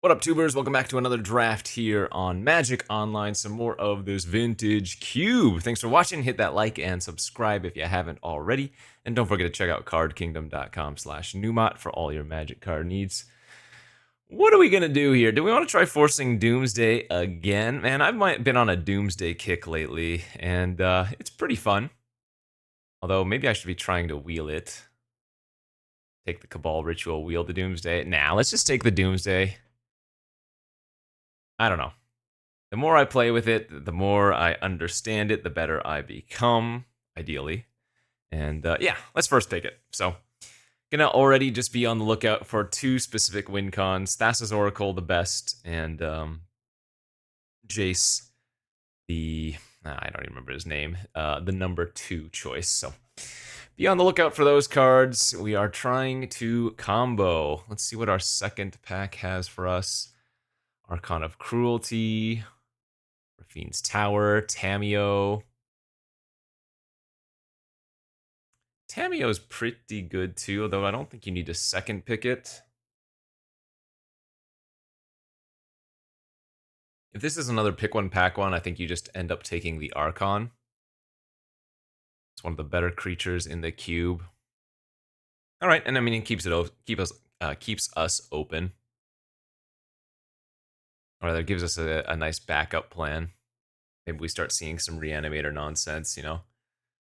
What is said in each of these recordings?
What up, tubers? Welcome back to another draft here on Magic Online. Some more of this vintage cube. Thanks for watching. Hit that like and subscribe if you haven't already. And don't forget to check out cardkingdom.com/Numot for all your Magic card needs. What are we going to do here? Do we want to try forcing Doomsday again? Man, I've been on a Doomsday kick lately, and it's pretty fun. Although, maybe I should be trying to wheel it. Take the Cabal Ritual, wheel the Doomsday. Nah, let's just take the Doomsday. I don't know. The more I play with it, the more I understand it, the better I become, ideally. And yeah, let's first pick it. So, gonna already just be on the lookout for two specific win cons. Thassa's Oracle, the best, and Jace, I don't even remember his name, the number 2 choice. So, be on the lookout for those cards. We are trying to combo. Let's see what our second pack has for us. Archon of Cruelty, Raffine's Tower, Tamiyo. Tamiyo's pretty good too, though I don't think you need to second pick it. If this is another pick one, pack one, I think you just end up taking the Archon. It's one of the better creatures in the cube. All right, and I mean it keeps us open. Or rather, gives us a nice backup plan. Maybe we start seeing some reanimator nonsense, you know.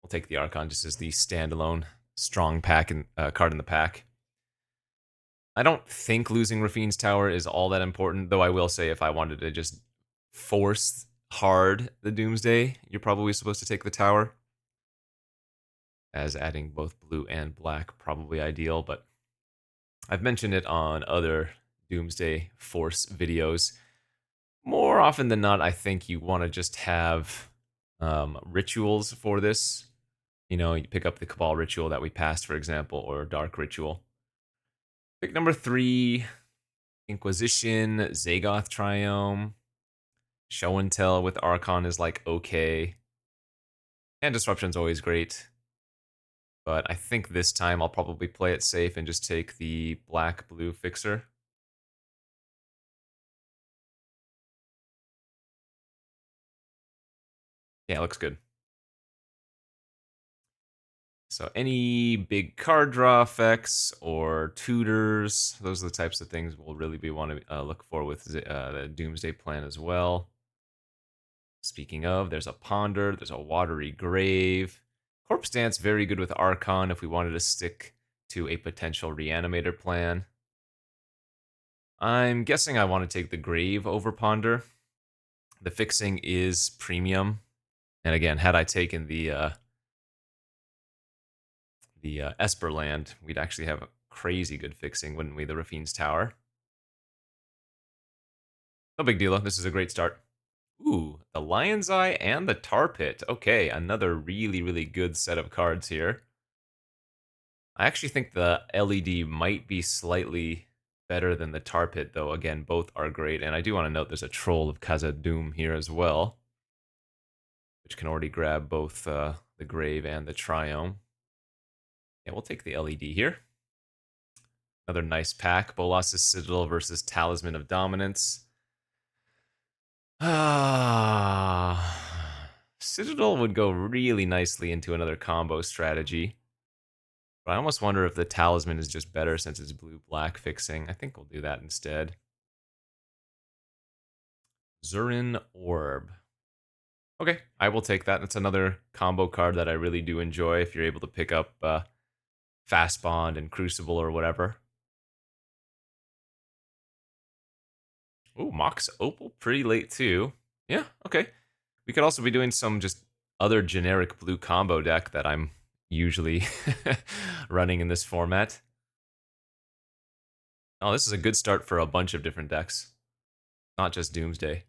We'll take the Archon just as the standalone strong pack and card in the pack. I don't think losing Raffine's Tower is all that important, though I will say if I wanted to just force hard the Doomsday, you're probably supposed to take the Tower. As adding both blue and black, probably ideal, but I've mentioned it on other Doomsday Force videos. More often than not, I think you want to just have rituals for this. You know, you pick up the Cabal Ritual that we passed, for example, or Dark Ritual. Pick number 3, Inquisition, Zagoth Triome. Show and Tell with Archon is like okay. And Disruption's always great. But I think this time I'll probably play it safe and just take the black-blue fixer. Yeah, looks good. So any big card draw effects or tutors, those are the types of things we'll really be want to look for with the Doomsday plan as well. Speaking of, there's a Ponder, there's a Watery Grave. Corpse Dance, very good with Archon if we wanted to stick to a potential Reanimator plan. I'm guessing I want to take the Grave over Ponder. The fixing is premium. And again, had I taken the Esperland, we'd actually have a crazy good fixing, wouldn't we? The Raffine's Tower. No big deal, though. This is a great start. Ooh, the Lion's Eye and the Tar Pit. Okay, another really, really good set of cards here. I actually think the LED might be slightly better than the Tar Pit, though. Again, both are great. And I do want to note there's a Troll of Khazad-dûm here as well, which can already grab both the Grave and the Triome. Yeah, we'll take the LED here. Another nice pack. Bolas' Citadel versus Talisman of Dominance. Citadel would go really nicely into another combo strategy. But I almost wonder if the Talisman is just better since it's blue-black fixing. I think we'll do that instead. Zurin Orb. Okay, I will take that. That's another combo card that I really do enjoy if you're able to pick up Fast Bond and Crucible or whatever. Ooh, Mox Opal pretty late too. Yeah, okay. We could also be doing some just other generic blue combo deck that I'm usually running in this format. Oh, this is a good start for a bunch of different decks. Not just Doomsday.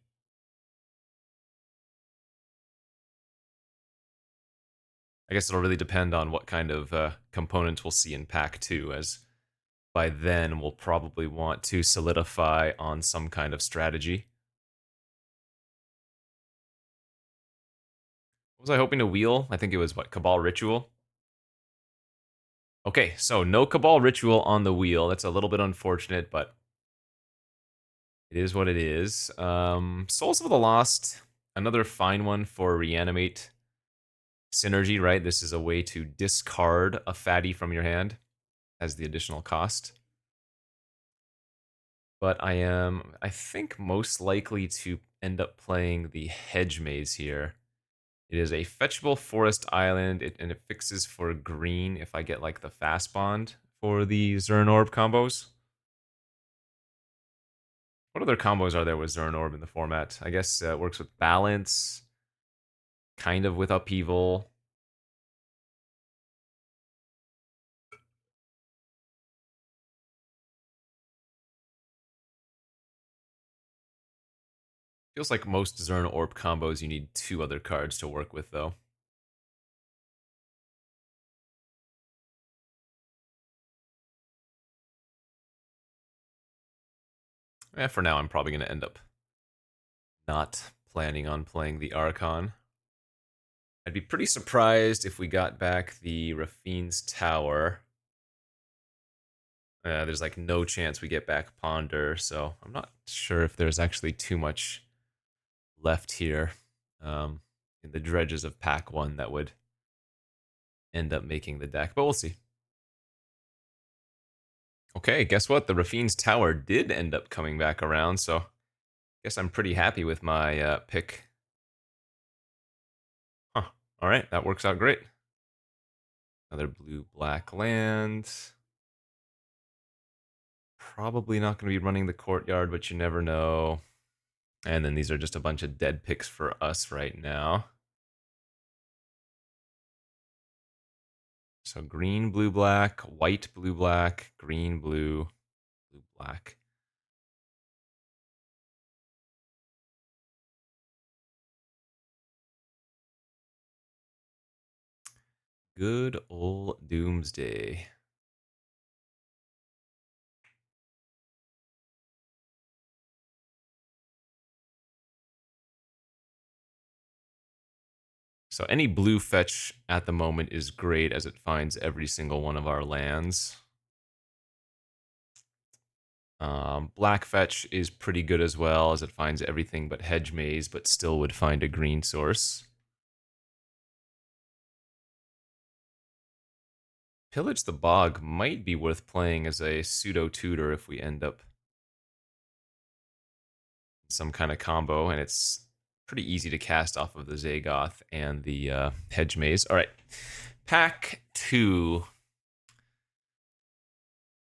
I guess it'll really depend on what kind of components we'll see in pack 2, as by then we'll probably want to solidify on some kind of strategy. What was I hoping to wheel? I think it was, what, Cabal Ritual? Okay, so no Cabal Ritual on the wheel. That's a little bit unfortunate, but It is what it is. Souls of the Lost, another fine one for reanimate synergy, right? This is a way to discard a fatty from your hand as the additional cost. But I think, most likely to end up playing the Hedge Maze here. It is a fetchable forest island, and it fixes for green if I get like the fast bond for the Zern Orb combos. What other combos are there with Zern Orb in the format? I guess it works with balance, kind of with upheaval. Feels like most Zern Orb combos you need 2 other cards to work with, though. For now, I'm probably going to end up not planning on playing the Archon. I'd be pretty surprised if we got back the Rafine's Tower. There's like no chance we get back Ponder, so I'm not sure if there's actually too much left here in the dredges of pack 1 that would end up making the deck, but we'll see. Okay, guess what? The Rafine's Tower did end up coming back around, so I guess I'm pretty happy with my pick. Huh. All right, that works out great. Another blue-black land. Probably not going to be running the Courtyard, but you never know. And then these are just a bunch of dead picks for us right now. So green, blue, black, white, blue, black, green, blue, blue, black. Good old Doomsday. So any blue fetch at the moment is great as it finds every single one of our lands. Black fetch is pretty good as well as it finds everything but Hedge Maze, but still would find a green source. Pillage the Bog might be worth playing as a pseudo tutor if we end up some kind of combo, and it's pretty easy to cast off of the Zagoth and the Hedge Maze. All right, pack 2.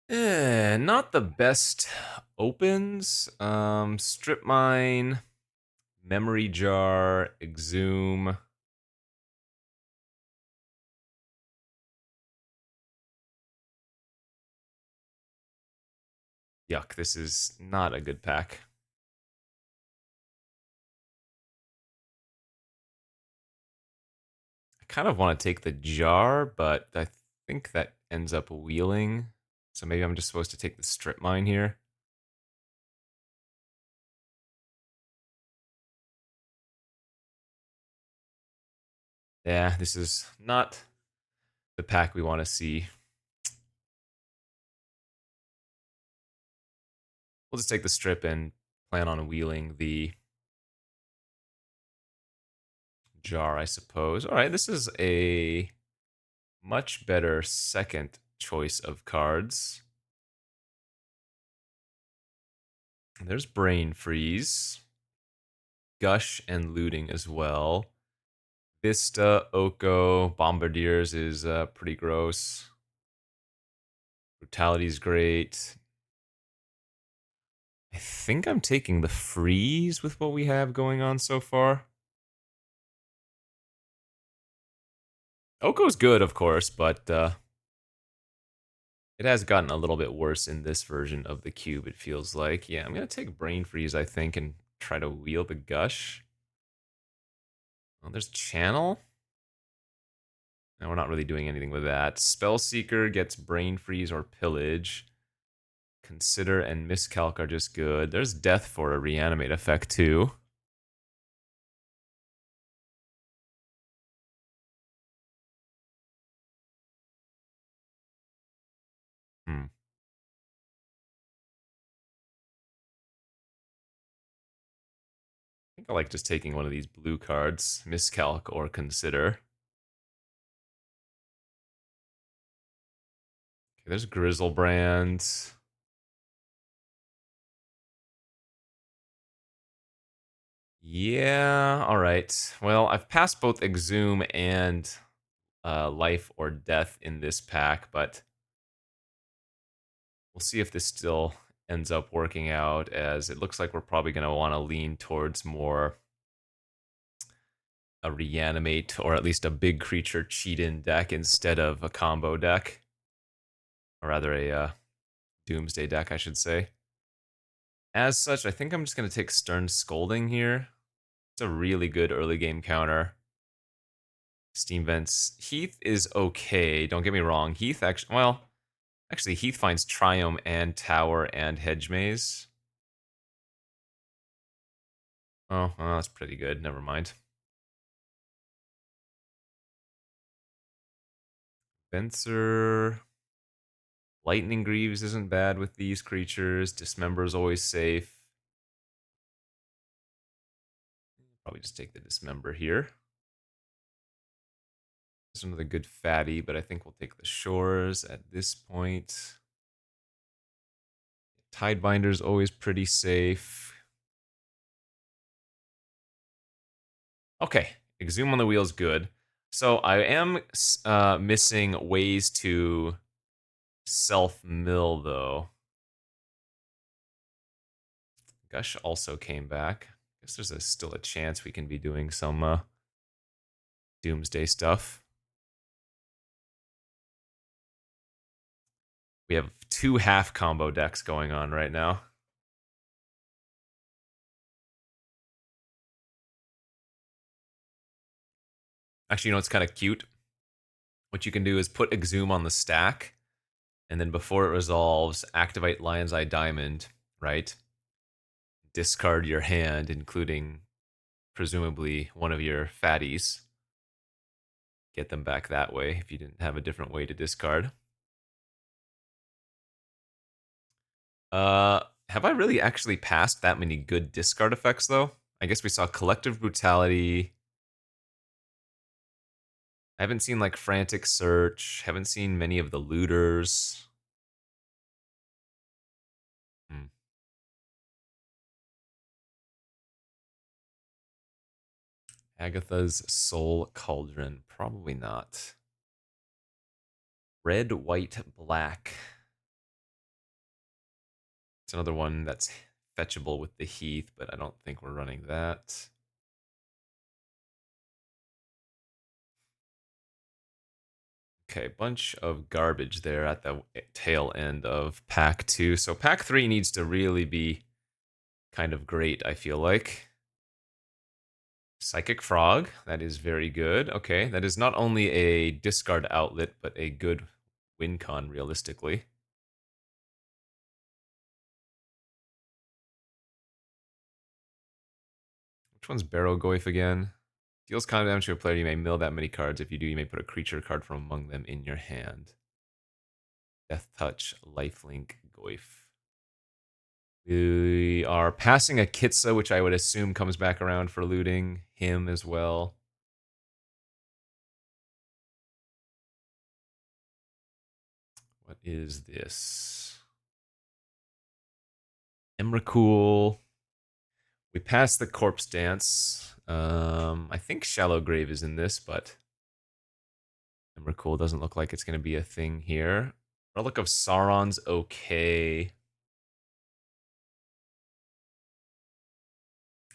Not the best opens. Strip Mine, Memory Jar, Exhume. Yuck, this is not a good pack. I kind of want to take the jar, but I think that ends up wheeling. So maybe I'm just supposed to take the Strip Mine here. Yeah, this is not the pack we want to see. We'll just take the strip and plan on wheeling the jar, I suppose. All right, this is a much better second choice of cards. There's Brain Freeze, Gush, and Looting as well. Vista, Oko, Bombardiers is pretty gross. Brutality's great. I think I'm taking the freeze with what we have going on so far. Oko's good, of course, but it has gotten a little bit worse in this version of the cube, it feels like. Yeah, I'm going to take Brain Freeze, I think, and try to wheel the Gush. Oh, there's Channel. No, we're not really doing anything with that. Spellseeker gets Brain Freeze or Pillage. Consider and Miscalc are just good. There's Death for a Reanimate effect, too. Hmm. think I like just taking one of these blue cards, Miscalc or Consider. Okay, there's Grizzlebrand. Yeah, alright. Well, I've passed both Exhume and Life or Death in this pack, but we'll see if this still ends up working out, as it looks like we're probably going to want to lean towards more a reanimate or at least a big creature cheat-in deck instead of a combo deck, or rather a doomsday deck, I should say. As such, I think I'm just going to take Stern Scolding here. It's a really good early game counter. Steam Vents. Heath is okay, don't get me wrong. Heath actually, well, actually Heath finds Triome and Tower and Hedge Maze. Oh, well, that's pretty good, never mind. Fencer. Lightning Greaves isn't bad with these creatures. Dismember is always safe. Probably just take the Dismember here. This is another good fatty, but I think we'll take the Shores at this point. Tidebinder's always pretty safe. Okay, Exhume on the wheel is good. So I am missing ways to self-mill, though. Gush also came back. I guess there's still a chance we can be doing some Doomsday stuff. We have 2 half combo decks going on right now. Actually, you know what's kind of cute? What you can do is put Exhume on the stack, and then before it resolves, activate Lion's Eye Diamond, right? Discard your hand, including presumably one of your fatties. Get them back that way if you didn't have a different way to discard. Have I really actually passed that many good discard effects, though? I guess we saw Collective Brutality. I haven't seen, like, Frantic Search. Haven't seen many of the Looters. Hmm. Agatha's Soul Cauldron. Probably not. Red, White, Black. It's another one that's fetchable with the Heath, but I don't think we're running that. Okay, bunch of garbage there at the tail end of pack 2. So pack 3 needs to really be kind of great, I feel like. Psychic Frog, that is very good. Okay, that is not only a discard outlet, but a good win con, realistically. Which one's Barrow Goyf again? Deals kind of damage to a player. You may mill that many cards. If you do, you may put a creature card from among them in your hand. Death Touch, Lifelink, Goyf. We are passing a Kitsa, which I would assume comes back around for looting him as well. What is this? Emrakul. We passed the Corpse Dance. I think Shallow Grave is in this, but Emrakul doesn't look like it's going to be a thing here. Relic of Sauron's okay.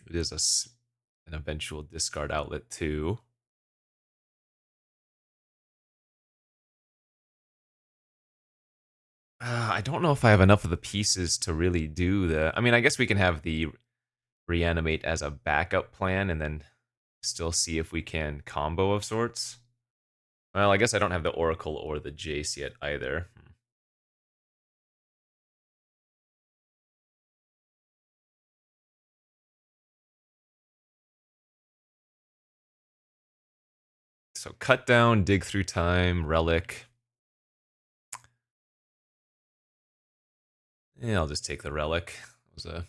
It is an eventual discard outlet too. I don't know if I have enough of the pieces to really do the... I mean, I guess we can have the reanimate as a backup plan and then still see if we can combo of sorts. Well, I guess I don't have the Oracle or the Jace yet either. So cut down, dig through time, relic. Yeah, I'll just take the relic. It was a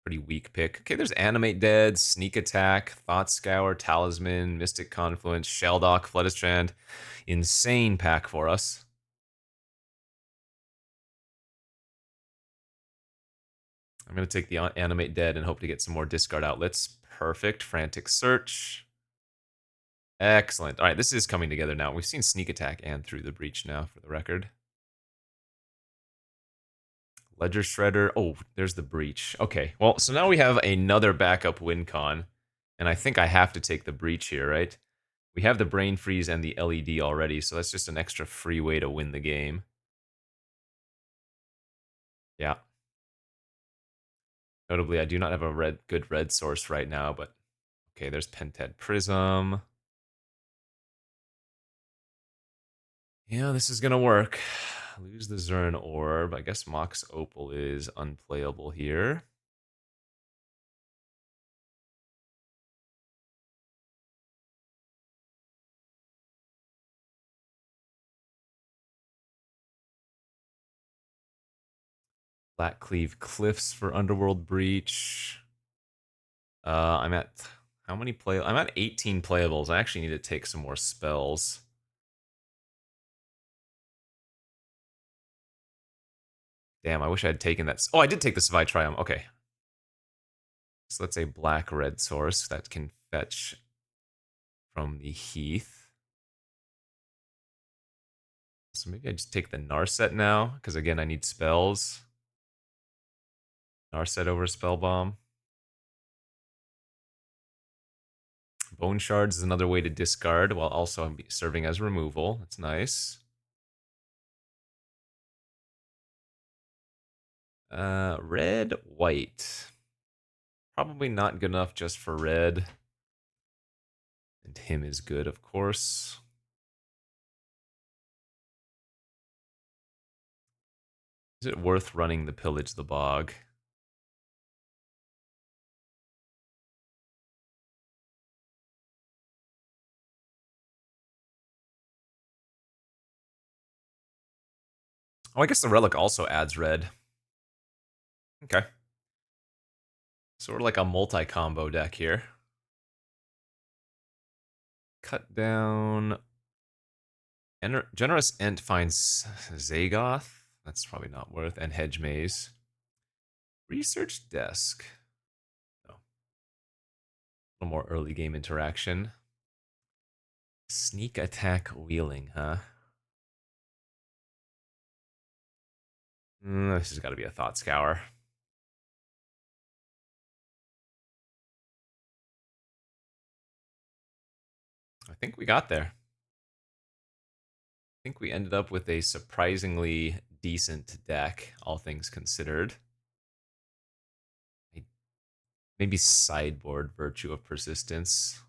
Pretty weak pick. Okay, there's Animate Dead, Sneak Attack, Thought Scour, Talisman, Mystic Confluence, Shelldock, Flutterstrand. Insane pack for us. I'm going to take the Animate Dead and hope to get some more discard outlets. Perfect. Frantic Search. Excellent. All right, this is coming together now. We've seen Sneak Attack and Through the Breach now, for the record. Ledger Shredder. Oh, there's the Breach. Okay, well, so now we have another backup win con, and I think I have to take the Breach here, right? We have the Brain Freeze and the LED already, so that's just an extra free way to win the game. Yeah. Notably, I do not have a good red source right now, but okay, there's Pented Prism. Yeah, this is gonna work. Lose the Zern Orb. I guess Mox Opal is unplayable here. Blackcleave Cliffs for Underworld Breach. I'm at how many play? I'm at 18 playables. I actually need to take some more spells. Damn, I wish I had taken that. Oh, I did take the Savai Triumph. Okay. So let's say black-red source that can fetch from the Heath. So maybe I just take the Narset now, because again, I need spells. Narset over Spellbomb. Bone Shards is another way to discard while also serving as removal. That's nice. Red, white. Probably not good enough just for red. And him is good, of course. Is it worth running the Pillage the Bog? Oh, I guess the Relic also adds red. Okay. So we're like a multi-combo deck here. Cut down. Generous Ent finds Zagoth. That's probably not worth. And Hedge Maze. Research Desk. No. A little more early game interaction. Sneak Attack Wheeling, huh? This has got to be a Thought Scour. I think we got there. I think we ended up with a surprisingly decent deck, all things considered. Maybe sideboard Virtue of Persistence.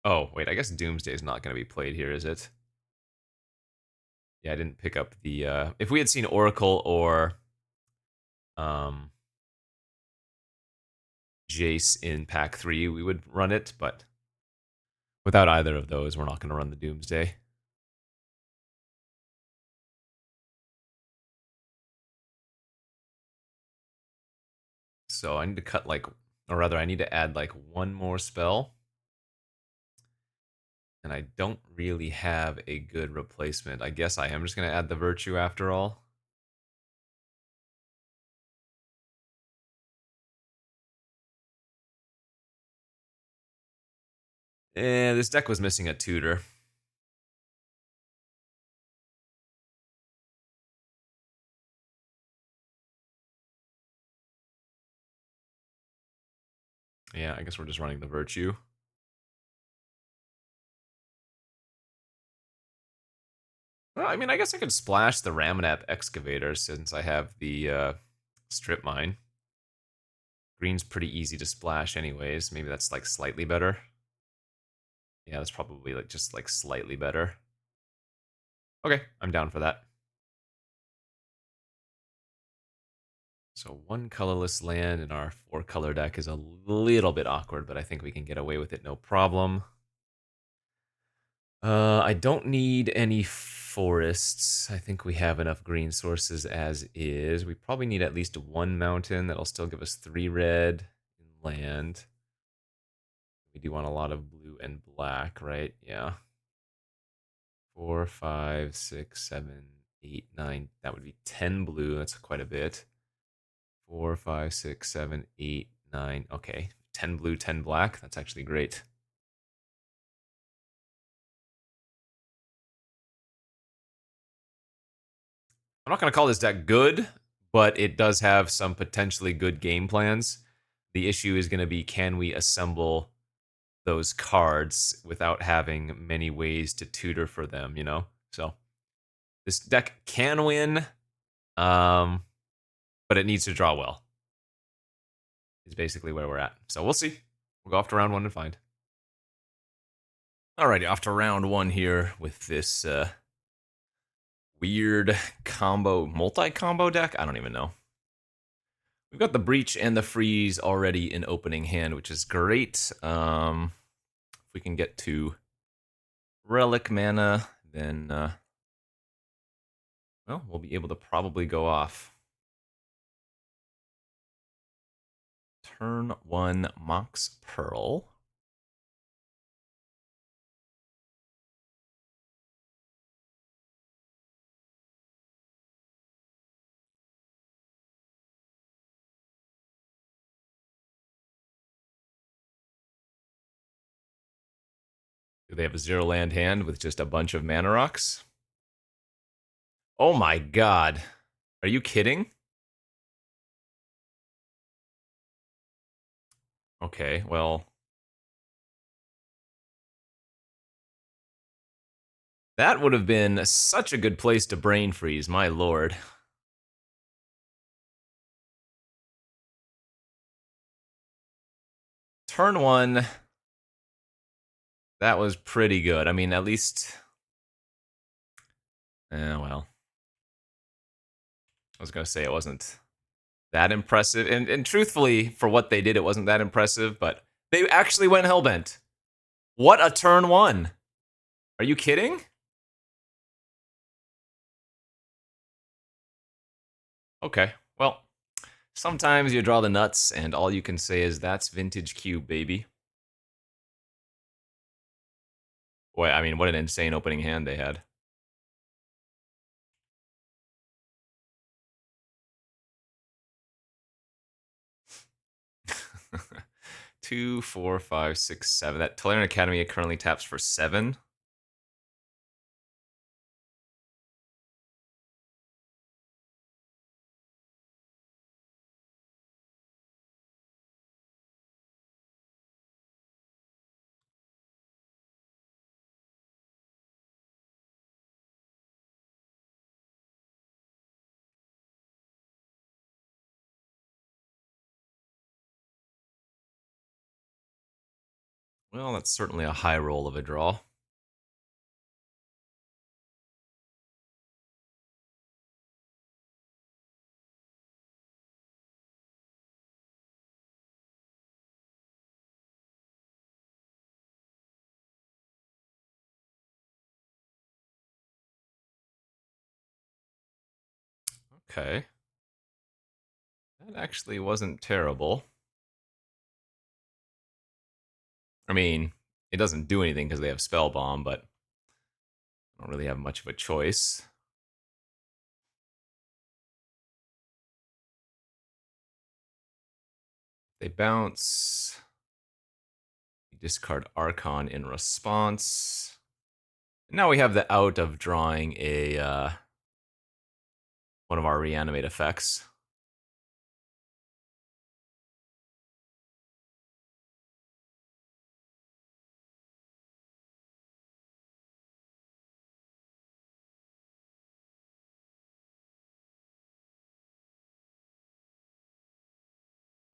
Oh, wait, I guess Doomsday is not going to be played here, is it? Yeah, I didn't pick up the... if we had seen Oracle or Jace in pack 3, we would run it, but without either of those, we're not going to run the Doomsday. So I need to cut like... Or rather, I need to add like one more spell. And I don't really have a good replacement. I guess I am just going to add the Virtue after all. This deck was missing a tutor. Yeah, I guess we're just running the Virtue. Well, I mean, I guess I could splash the Ramanap Excavator since I have the Strip Mine. Green's pretty easy to splash anyways. Maybe that's like slightly better. Yeah, that's probably like just like slightly better. Okay, I'm down for that. So one colorless land in our 4-color deck is a little bit awkward, but I think we can get away with it no problem. I don't need any forests. I think we have enough green sources as is. We probably need at least one mountain. That'll still give us 3 red in land. We do want a lot of blue and black, right? Yeah. 4, 5, 6, 7, 8, 9. That would be 10 blue. That's quite a bit. 4, 5, 6, 7, 8, 9. Okay. 10 blue, 10 black. That's actually great. I'm not going to call this deck good, but it does have some potentially good game plans. The issue is going to be, can we assemble those cards without having many ways to tutor for them, you know? So this deck can win, but it needs to draw well. Is basically where we're at. So we'll see. We'll go off to round 1 and find. Alrighty, off to round 1 here with this weird combo, multi-combo deck? I don't even know. We've got the Breach and the Freeze already in opening hand, which is great. If we can get to Relic mana, then, well, we'll be able to probably go off. Turn 1, Mox Pearl. Do they have a 0 land hand with just a bunch of mana rocks? Oh my god. Are you kidding? Okay, well. That would have been such a good place to brain freeze, my lord. Turn 1. That was pretty good. I mean, at least. Well. I was going to say it wasn't that impressive. And truthfully, for what they did, it wasn't that impressive, but they actually went Hellbent. What a turn 1. Are you kidding? Okay, well, sometimes you draw the nuts, and all you can say is, that's vintage cube, baby. Boy, I mean, what an insane opening hand they had. Two, 4, 5, 6, 7. That Tolarian Academy currently taps for 7. Well, that's certainly a high roll of a draw. Okay. That actually wasn't terrible. I mean, it doesn't do anything because they have Spell Bomb, but I don't really have much of a choice. They bounce. We discard Archon in response. Now we have the out of drawing a one of our reanimate effects.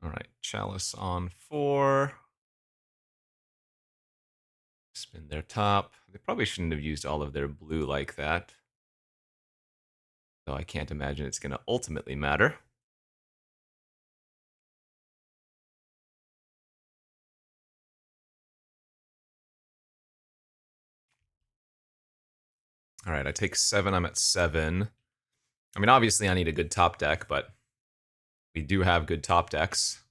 All right, Chalice on 4. Spin their top. They probably shouldn't have used all of their blue like that. Though I can't imagine it's going to ultimately matter. All right, I take 7. I'm at 7. I mean, obviously, I need a good top deck, but we do have good top decks.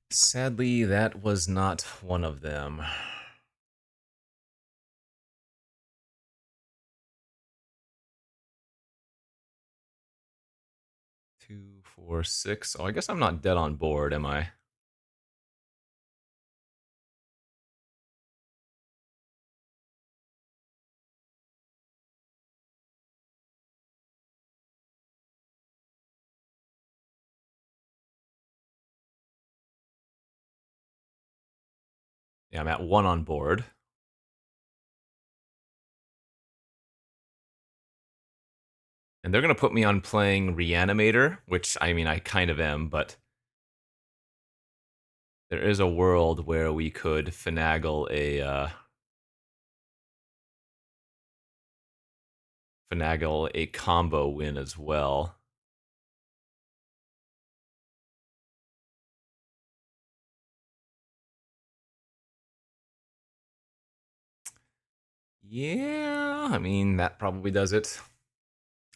Sadly, that was not one of them. 2, 4, 6. Oh, I guess I'm not dead on board, am I? Yeah, I'm at 1 on board. And they're going to put me on playing Reanimator, which, I mean, I kind of am, but there is a world where we could finagle a combo win as well. Yeah, I mean, that probably does it.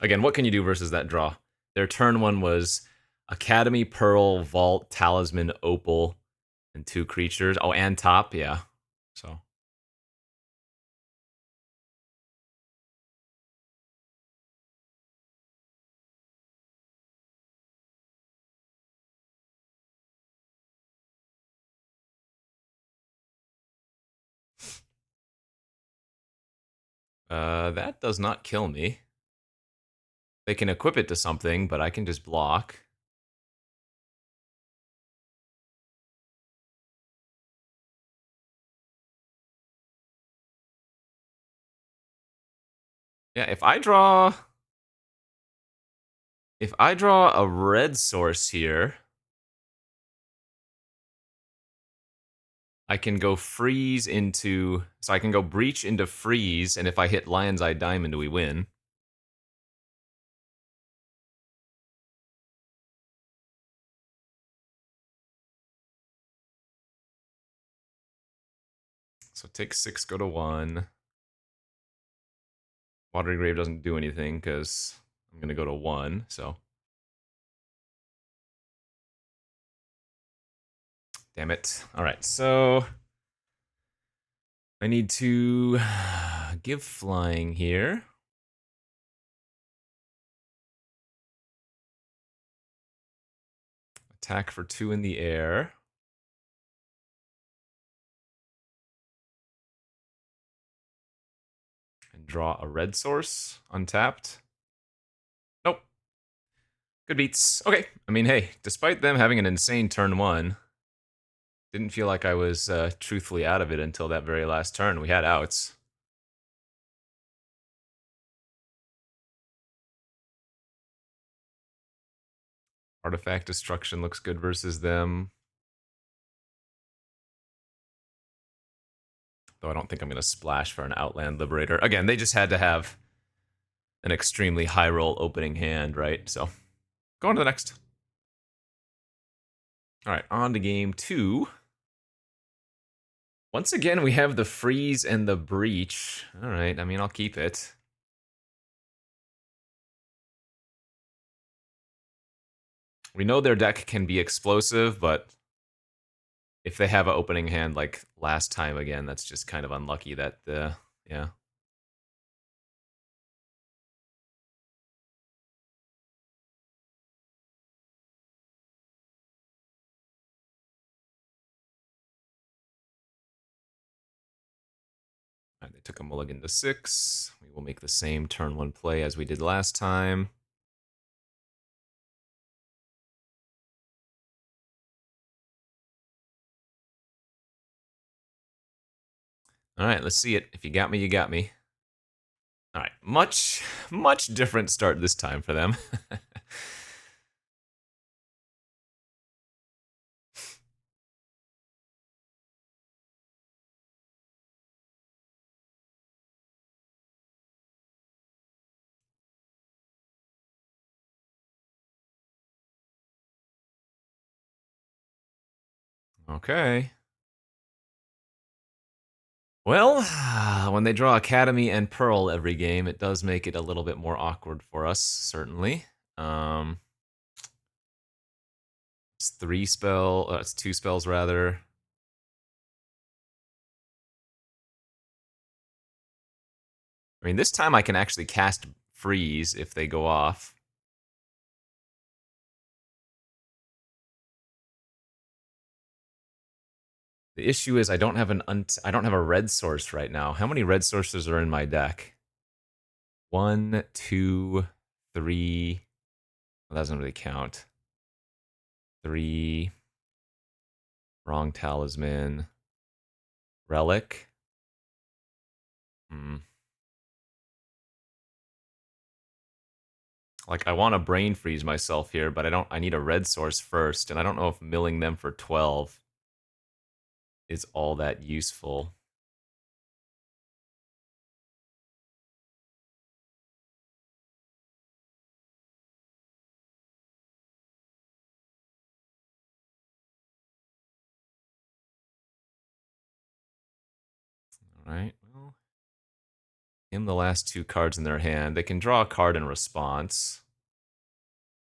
Again, what can you do versus that draw? Their turn 1 was Academy, Pearl, Vault, Talisman, Opal, and 2 creatures. Oh, and top, yeah. So that does not kill me. They can equip it to something, but I can just block. Yeah, if I draw a red source here, I can go freeze into, so I can go breach into freeze, and if I hit Lion's Eye Diamond, we win. So take 6, go to 1. Watery Grave doesn't do anything because I'm going to go to 1, so. Damn it. All right, so I need to give flying here. Attack for 2 in the air. And draw a red source, untapped. Nope. Good beats. Okay. I mean, hey, despite them having an insane turn 1, didn't feel like I was truthfully out of it until that very last turn. We had outs. Artifact Destruction looks good versus them. Though I don't think I'm going to splash for an Outland Liberator. Again, they just had to have an extremely high roll opening hand, right? So, go on to the next. All right, on to game 2. Once again, we have the freeze and the breach. All right, I mean, I'll keep it. We know their deck can be explosive, but if they have an opening hand like last time again, that's just kind of unlucky that, yeah. All right, they took a mulligan to 6. We will make the same turn 1 play as we did last time. All right, let's see it. If you got me, you got me. All right, much different start this time for them. Okay. Well, when they draw Academy and Pearl every game, it does make it a little bit more awkward for us, certainly. It's it's 2 spells rather. I mean, this time I can actually cast Freeze if they go off. The issue is I don't have a red source right now. How many red sources are in my deck? 1, 2, 3. Well, that doesn't really count. 3. Wrong talisman. Relic. Like, I want to brain freeze myself here, but I need a red source first, and I don't know if milling them for 12 is all that useful. All right, well, in the last 2 cards in their hand, they can draw a card in response.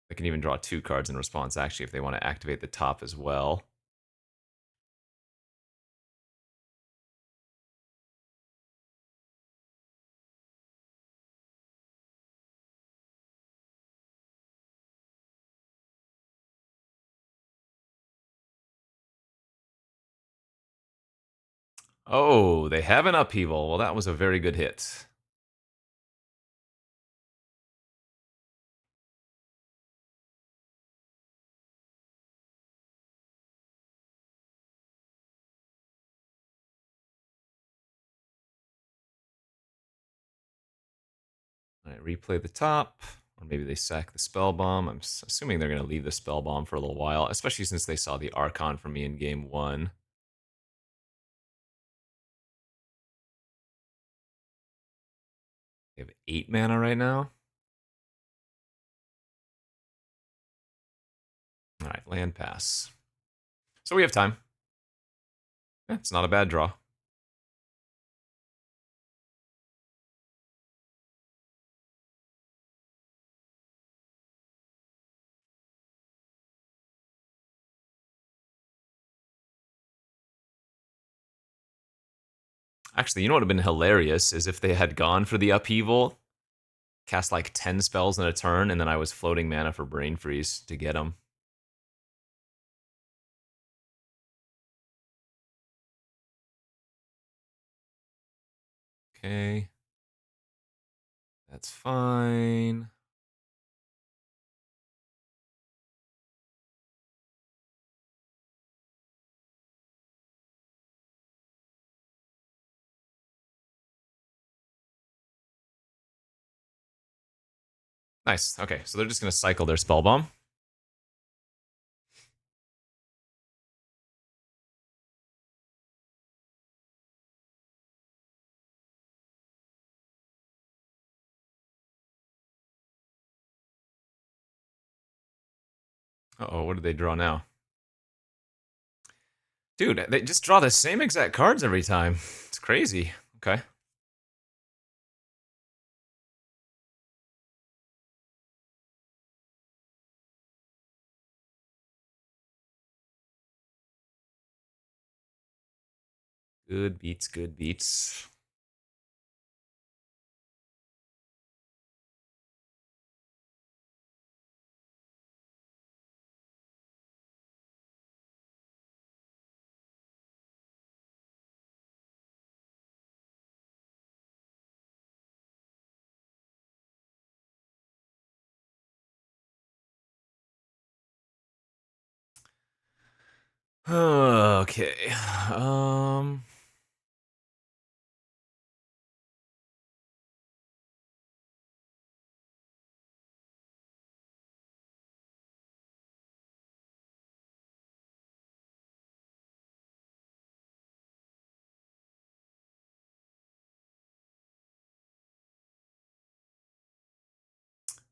They can even draw 2 cards in response, actually, if they want to activate the top as well. Oh, they have an upheaval. Well, that was a very good hit. All right, replay the top, or maybe they sack the spell bomb. I'm assuming they're going to leave the spell bomb for a little while, especially since they saw the Archon from me in game 1. They have 8 mana right now. All right, land pass. So we have time. Yeah, it's not a bad draw. Actually, you know what would have been hilarious is if they had gone for the upheaval, cast like 10 spells in a turn, and then I was floating mana for Brain Freeze to get them. Okay. That's fine. Nice. Okay, so they're just going to cycle their spell bomb. Uh-oh, what did they draw now? Dude, they just draw the same exact cards every time. It's crazy. Okay. Good beats, good beats. Okay.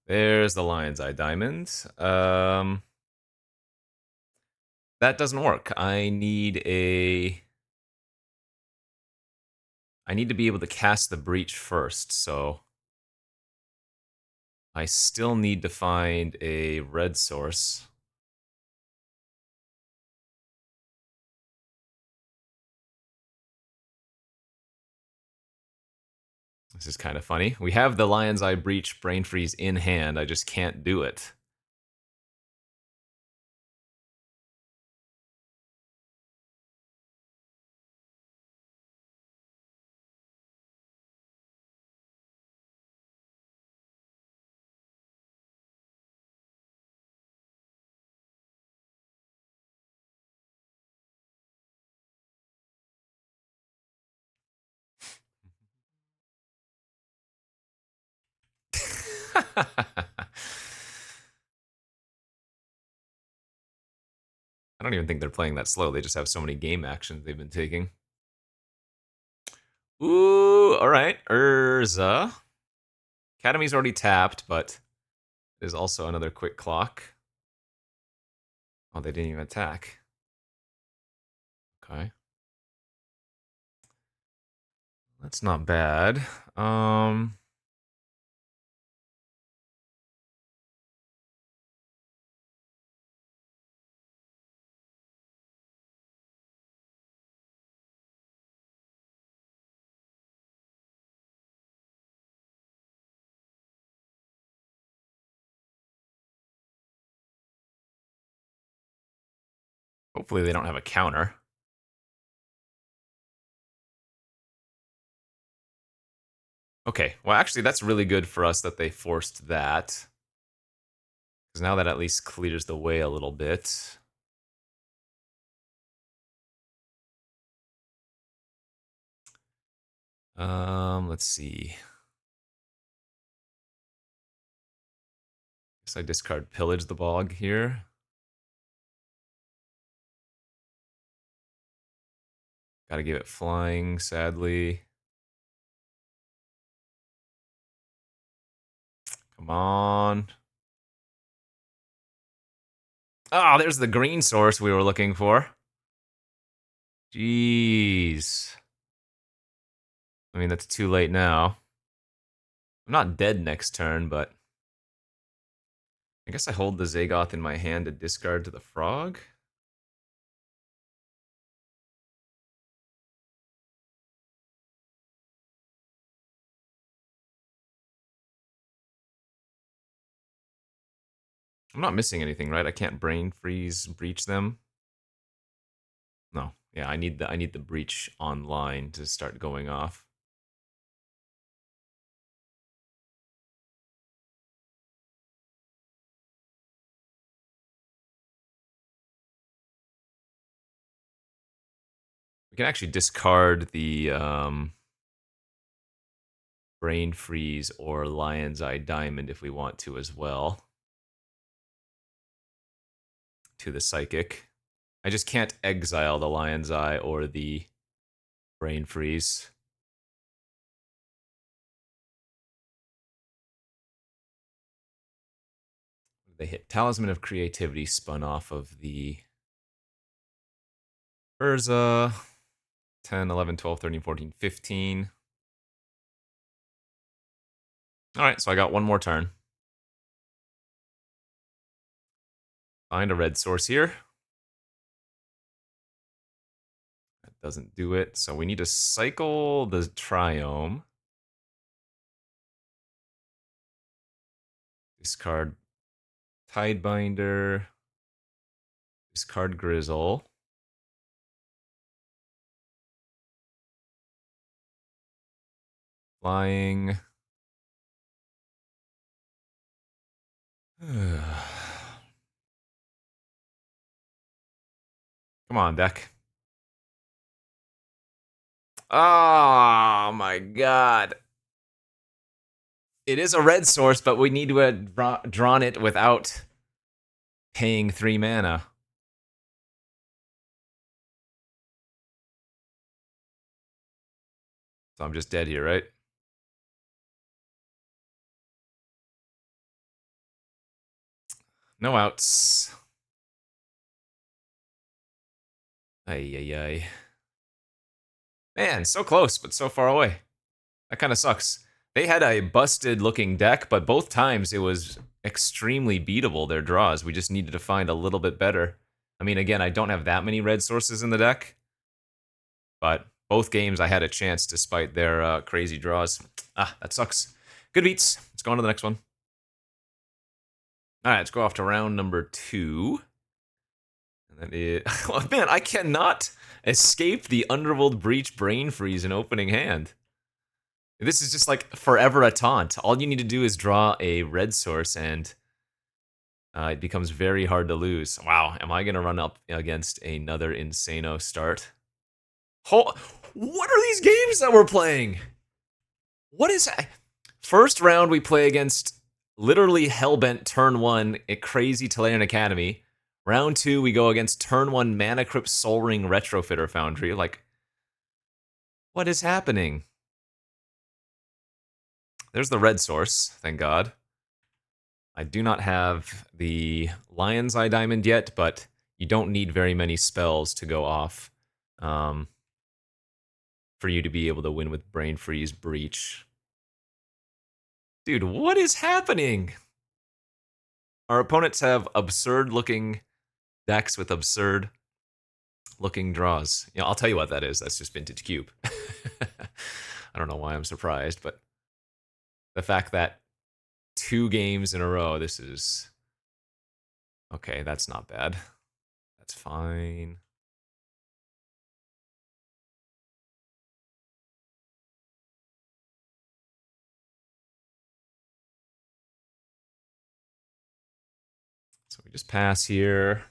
There's the Lion's Eye Diamond. That doesn't work. I need a I need to be able to cast the breach first, so I still need to find a red source. This is kind of funny. We have the Lion's Eye Breach Brain Freeze in hand, I just can't do it. I don't even think they're playing that slow. They just have so many game actions they've been taking. Ooh, all right. Urza. Academy's already tapped, but there's also another quick clock. Oh, they didn't even attack. Okay. That's not bad. Hopefully they don't have a counter. Okay, well, actually, that's really good for us that they forced that. Because now that at least clears the way a little bit. Let's see. Guess I discard Pillage the Bog here. Gotta give it flying, sadly. Come on. Oh, there's the green source we were looking for. Jeez. I mean, that's too late now. I'm not dead next turn, but I guess I hold the Zagoth in my hand to discard to the frog. I'm not missing anything, right? I can't brain freeze breach them. No. Yeah, I need the breach online to start going off. We can actually discard the brain freeze or Lion's Eye Diamond if we want to as well. To the psychic. I just can't exile the Lion's Eye or the brain freeze. They hit Talisman of Creativity spun off of the Urza. 10, 11, 12, 13, 14, 15. Alright, so I got one more turn. Find a red source here. That doesn't do it, so we need to cycle the Triome. Discard Tidebinder. Discard Grizzle. Flying. Come on, deck. Oh my god. It is a red source, but we need to have drawn it without paying 3 mana. So I'm just dead here, right? No outs. Ay, ay, ay. Man, so close, but so far away. That kind of sucks. They had a busted looking deck, but both times it was extremely beatable, their draws. We just needed to find a little bit better. I mean, again, I don't have that many red sources in the deck, but both games I had a chance despite their crazy draws. Ah, that sucks. Good beats. Let's go on to the next one. All right, let's go off to round number 2. And that is, oh man, I cannot escape the Underworld Breach Brain Freeze in opening hand. This is just like forever a taunt. All you need to do is draw a red source and it becomes very hard to lose. Wow, am I going to run up against another Insano start? What are these games that we're playing? What is that? First round we play against literally Hellbent turn 1 a crazy Tolarian Academy. Round 2 we go against turn 1 Mana Crypt Soul Ring Retrofitter Foundry. Like, what is happening? There's the red source, thank God. I do not have the Lion's Eye Diamond yet, but you don't need very many spells to go off for you to be able to win with Brain Freeze Breach. Dude, what is happening? Our opponents have absurd-looking decks with absurd-looking draws. You know, I'll tell you what that is. That's just Vintage Cube. I don't know why I'm surprised, but the fact that 2 games in a row, this is... Okay, that's not bad. That's fine. So we just pass here.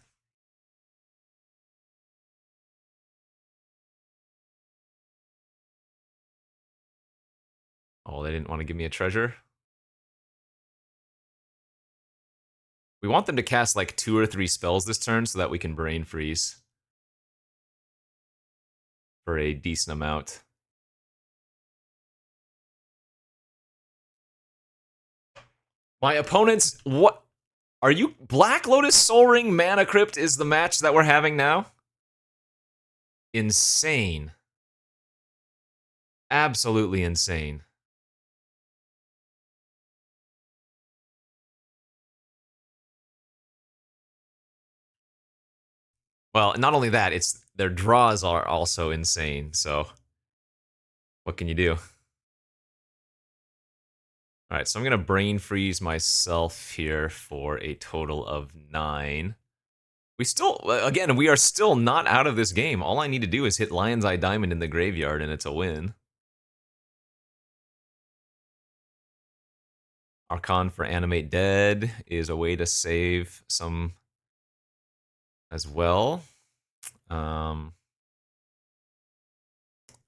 Oh, they didn't want to give me a treasure? We want them to cast like 2 or 3 spells this turn so that we can Brain Freeze for a decent amount. My opponents, what? Are you Black Lotus Soul Ring Mana Crypt is the match that we're having now? Insane. Absolutely insane. Well, not only that, it's their draws are also insane, so what can you do? Alright, so I'm gonna Brain Freeze myself here for a total of 9. We still, again, we are still not out of this game. All I need to do is hit Lion's Eye Diamond in the graveyard and it's a win. Archon for Animate Dead is a way to save some as well.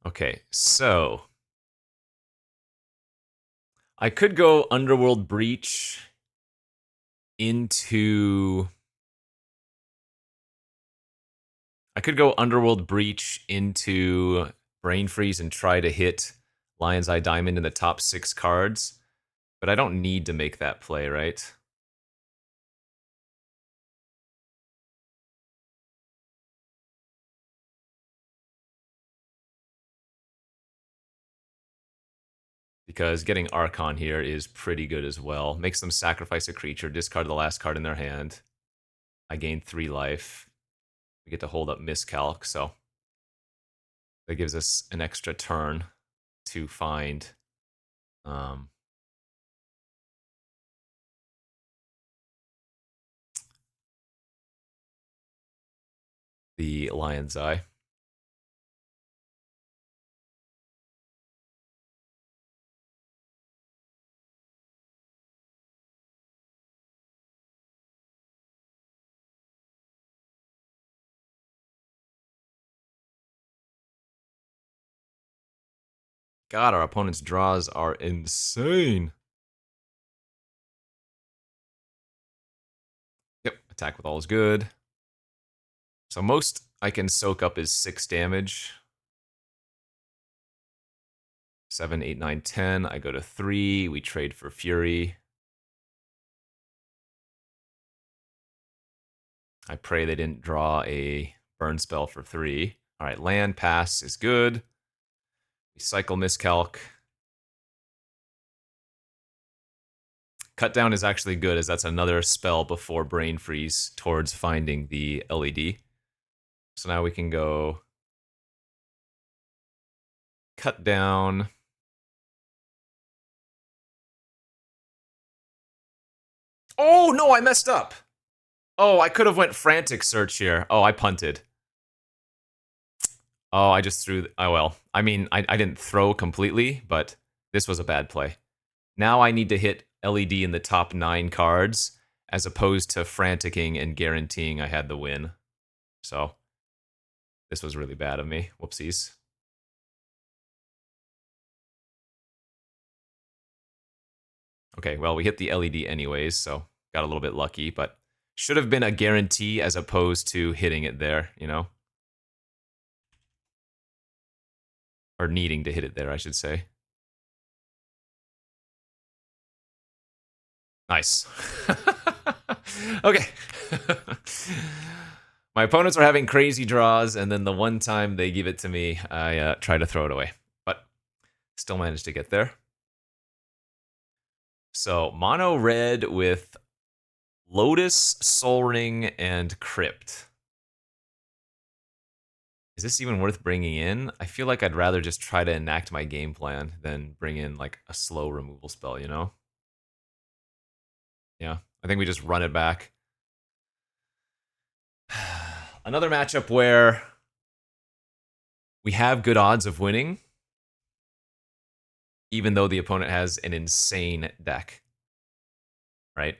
Okay, so I could go Underworld Breach into... I could go Underworld Breach into Brain Freeze and try to hit Lion's Eye Diamond in the top 6 cards, but I don't need to make that play, right? Because getting Archon here is pretty good as well. Makes them sacrifice a creature, discard the last card in their hand. I gain 3 life. We get to hold up Miscalc, so that gives us an extra turn to find the Lion's Eye. God, our opponent's draws are insane. Yep, attack with all is good. So most I can soak up is 6 damage. 7, 8, 9, 10. I go to 3. We trade for Fury. I pray they didn't draw a burn spell for 3. All right, land pass is good. We cycle miscalc. Cut down is actually good, as that's another spell before Brain Freeze towards finding the LED. So now we can go cut down. Oh, no, I messed up. Oh, I could have went Frantic Search here. Oh, I punted. Oh, I just threw... Oh, well. I mean, I didn't throw completely, but this was a bad play. Now I need to hit LED in the top 9 cards, as opposed to franticking and guaranteeing I had the win. So, this was really bad of me. Whoopsies. Okay, well, we hit the LED anyways, so got a little bit lucky, but should have been a guarantee as opposed to hitting it there, you know? Or needing to hit it there, I should say. Nice. Okay. My opponents are having crazy draws, and then the one time they give it to me, I try to throw it away. But still managed to get there. So, mono red with Lotus, Soul Ring, and Crypt. Is this even worth bringing in? I feel like I'd rather just try to enact my game plan than bring in like a slow removal spell, you know? Yeah, I think we just run it back. Another matchup where we have good odds of winning, even though the opponent has an insane deck, right?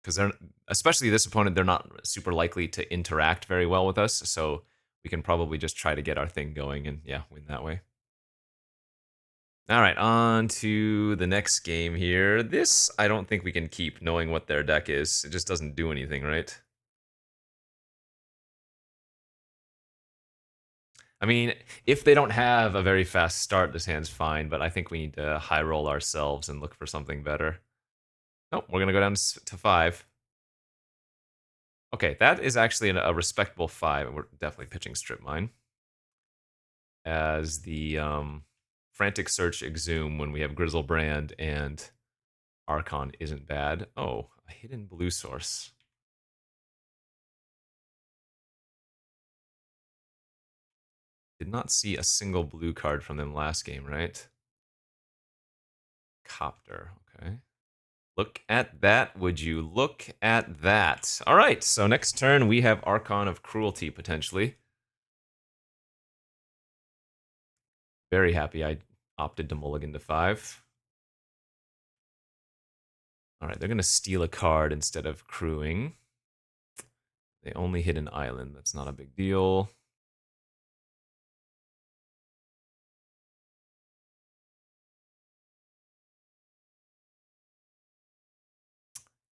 Because they're, especially this opponent, they're not super likely to interact very well with us, so we can probably just try to get our thing going and, yeah, win that way. All right, on to the next game here. This, I don't think we can keep knowing what their deck is. It just doesn't do anything, right? I mean, if they don't have a very fast start, this hand's fine, but I think we need to high roll ourselves and look for something better. Nope, we're going to go down to 5. Okay, that is actually a respectable 5, and we're definitely pitching Strip Mine. As the Frantic Search Exhume when we have Grizzlebrand and Archon isn't bad. Oh, a hidden blue source. Did not see a single blue card from them last game, right? Copter, okay. Look at that, would you look at that. All right, so next turn we have Archon of Cruelty, potentially. Very happy I opted to mulligan to 5. All right, they're going to steal a card instead of crewing. They only hit an island. That's not a big deal.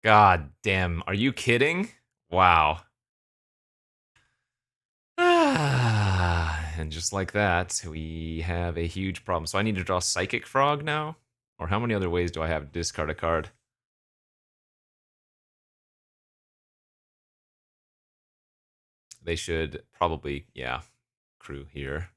God damn, are you kidding? Wow. And just like that, we have a huge problem. So I need to draw Psychic Frog now? Or how many other ways do I have to discard a card? They should probably, yeah, crew here.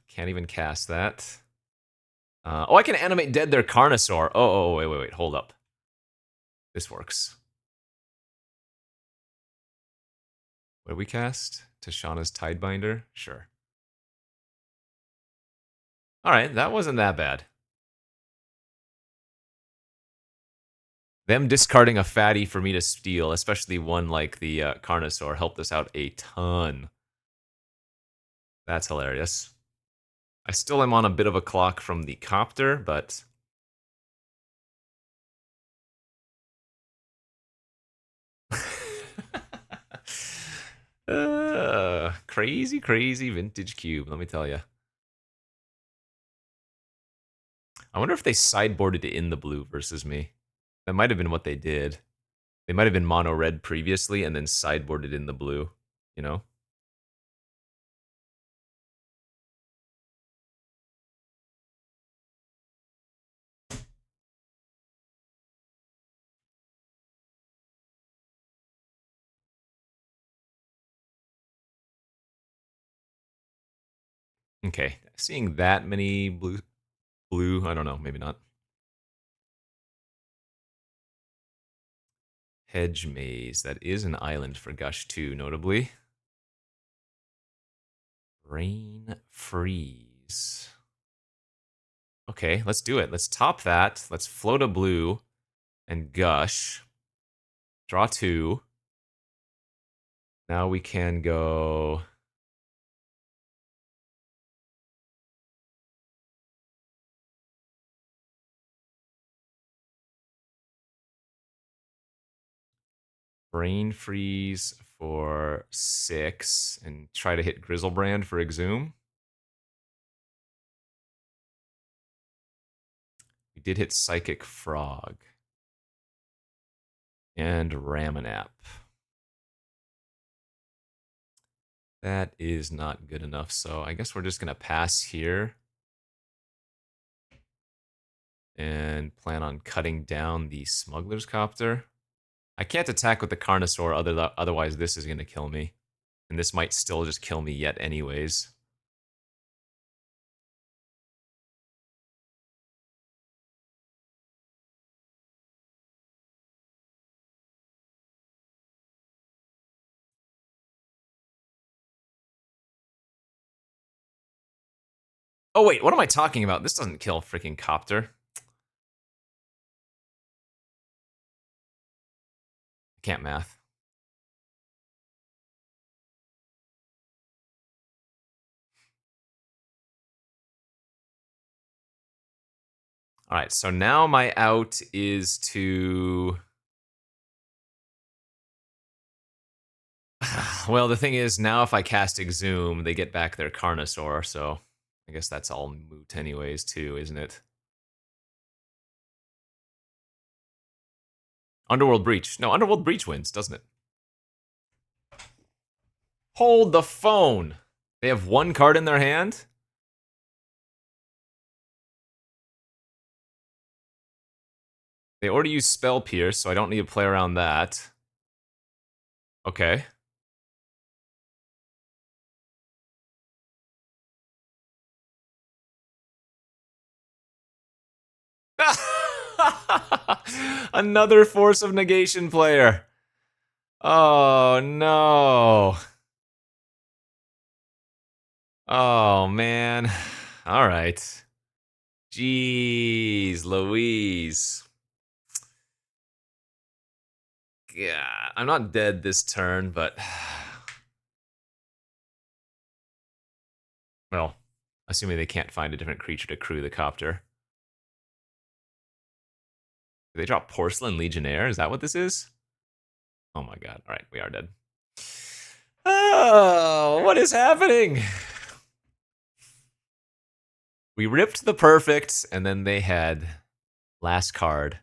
Can't even cast that. Oh, I can animate dead their Carnosaur. Oh, wait, hold up. This works. What did we cast? Tashana's Tidebinder? Sure. Alright, that wasn't that bad. Them discarding a fatty for me to steal, especially one like the Carnosaur, helped us out a ton. That's hilarious. I still am on a bit of a clock from the Copter, but... Crazy, crazy vintage cube, let me tell you. I wonder if they sideboarded it in the blue versus me. That might have been what they did. They might have been mono red previously and then sideboarded in the blue, you know? Okay, seeing that many blue, I don't know, maybe not. Hedge Maze, that is an island for Gush 2, notably. Rain Freeze. Okay, let's do it. Let's top that. Let's float a blue and Gush. Draw 2. Now we can go... Brain Freeze for 6 and try to hit Grizzlebrand for Exhume. We did hit Psychic Frog. And Ramanap. That is not good enough, so I guess we're just going to pass here. And plan on cutting down the Smuggler's Copter. I can't attack with the Carnosaur, otherwise this is going to kill me. And this might still just kill me yet anyways. Oh wait, what am I talking about? This doesn't kill freaking Copter. I can't math. Alright, so now my out is to... Well, the thing is, now if I cast Exhume, they get back their Carnosaur, so I guess that's all moot anyways, too, isn't it? Underworld Breach. No, Underworld Breach wins, doesn't it? Hold the phone! They have one card in their hand? They already used Spell Pierce, so I don't need to play around that. Okay. Another Force of Negation player. Oh, no. Oh, man. All right. Jeez Louise. Yeah, I'm not dead this turn, but... Well, assuming they can't find a different creature to crew the copter. Did they drop Porcelain Legionnaire? Is that what this is? Oh my god. Alright, we are dead. Oh, what is happening? We ripped the perfect, and then they had last card,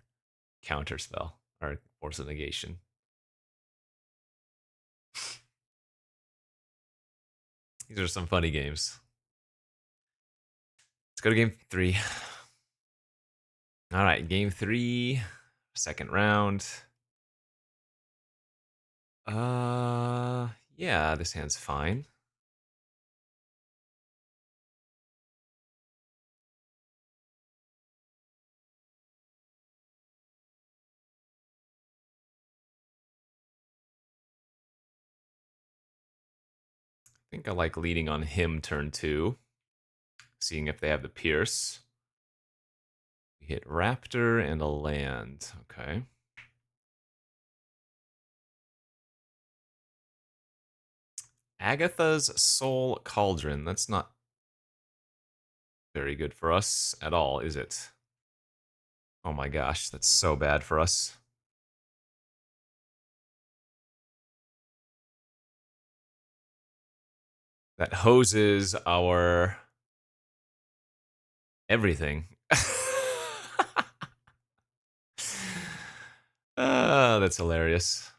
counterspell, or Force of Negation. These are some funny games. Let's go to game 3. Alright, game 3, second round. Yeah, this hand's fine. I think I like leading on him turn 2. Seeing if they have the Pierce. We hit Raptor and a land. Okay. Agatha's Soul Cauldron. That's not very good for us at all, is it? Oh my gosh, that's so bad for us. That hoses our everything. That's hilarious.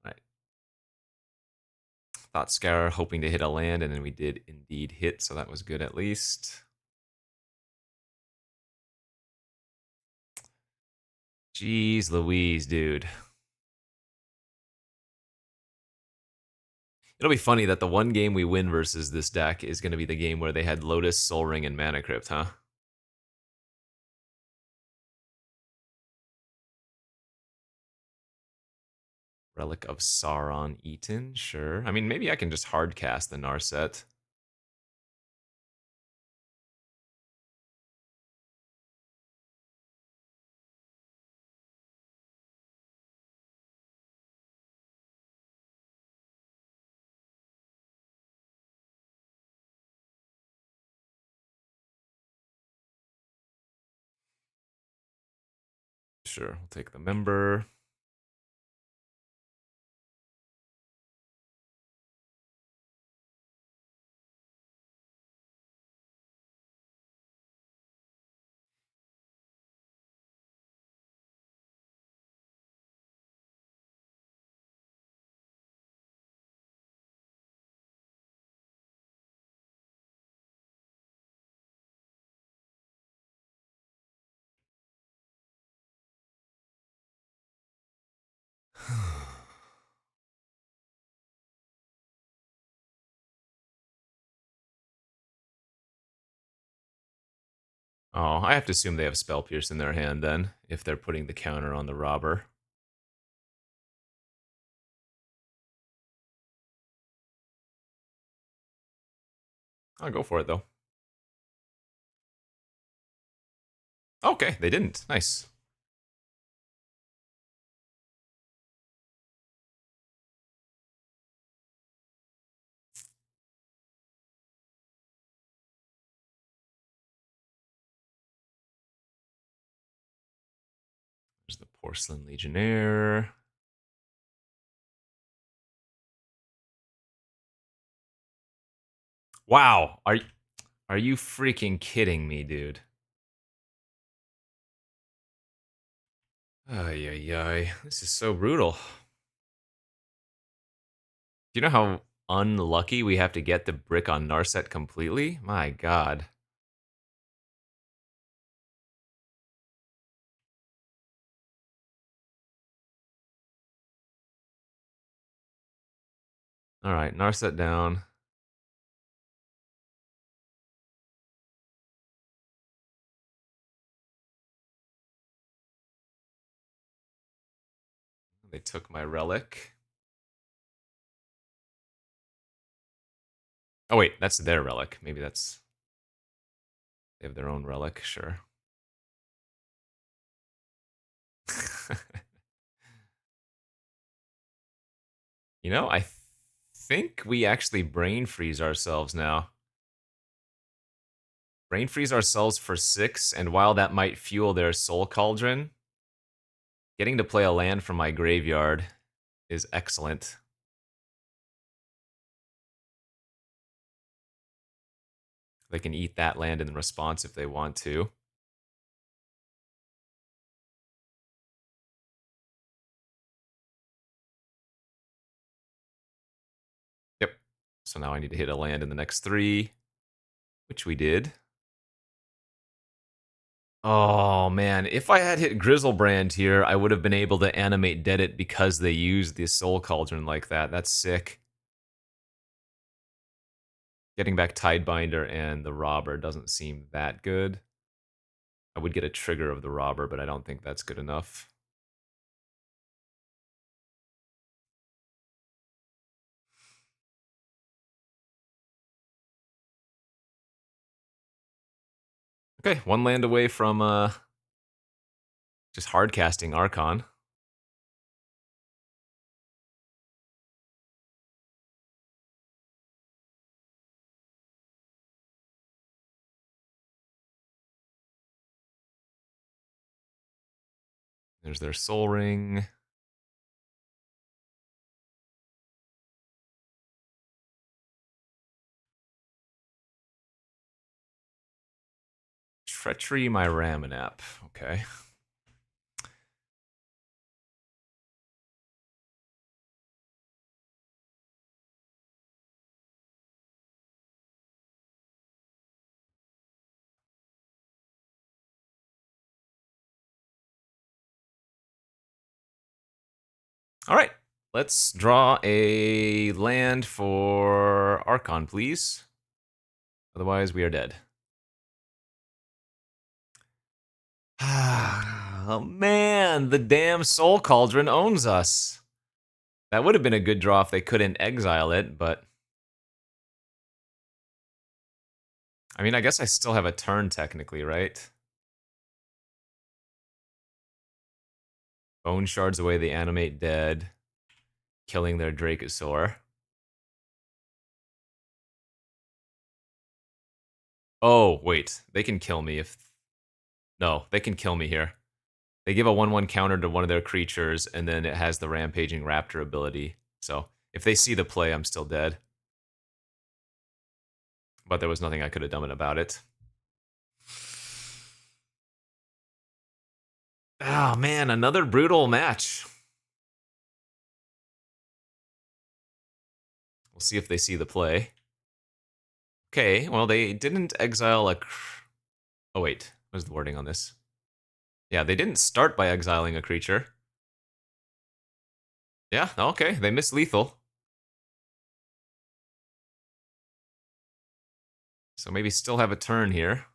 Right. Thought Scour hoping to hit a land, and then we did indeed hit, so that was good at least. Jeez Louise, dude. It'll be funny that the one game we win versus this deck is going to be the game where they had Lotus, Soul Ring, and Mana Crypt, huh? Relic of Sauron Eaten, sure. I mean, maybe I can just hardcast the Narset. Sure, we'll take the member. Oh, I have to assume they have Spell Pierce in their hand then, if they're putting the counter on the robber. I'll go for it though. Okay, they didn't. Nice. There's the Porcelain Legionnaire. Wow, are you freaking kidding me, dude? Ay, ay, ay. This is so brutal. Do you know how unlucky we have to get the brick on Narset completely? My god. Alright, Narset down. They took my relic. Oh wait, that's their relic. Maybe that's... They have their own relic, sure. You know, I think we actually brain freeze ourselves now. Brain freeze ourselves for 6, and while that might fuel their Soul Cauldron, getting to play a land from my graveyard is excellent. They can eat that land in response if they want to. Yep. So now I need to hit a land in the next 3, which we did. Oh man, if I had hit Grizzlebrand here, I would have been able to animate Dead It because they used the Soul Cauldron like that. That's sick. Getting back Tidebinder and the Robber doesn't seem that good. I would get a trigger of the Robber, but I don't think that's good enough. Okay, one land away from just hard casting Archon. There's their Soul Ring. Treachery my Ramanap. Okay. All right. Let's draw a land for Archon, please. Otherwise, we are dead. Oh man, the damn Soul Cauldron owns us. That would have been a good draw if they couldn't exile it, but... I mean, I guess I still have a turn technically, right? Bone shards away, they animate dead, killing their Dracosaur. Oh, wait. They can kill me if... No, they can kill me here. They give a 1/1 counter to one of their creatures, and then it has the Rampaging Raptor ability. So, if they see the play, I'm still dead. But there was nothing I could have done about it. Oh man, another brutal match. We'll see if they see the play. Okay, well, they didn't exile a... Oh wait, what's the wording on this? Yeah, they didn't start by exiling a creature. Yeah, okay, they missed lethal. So maybe still have a turn here.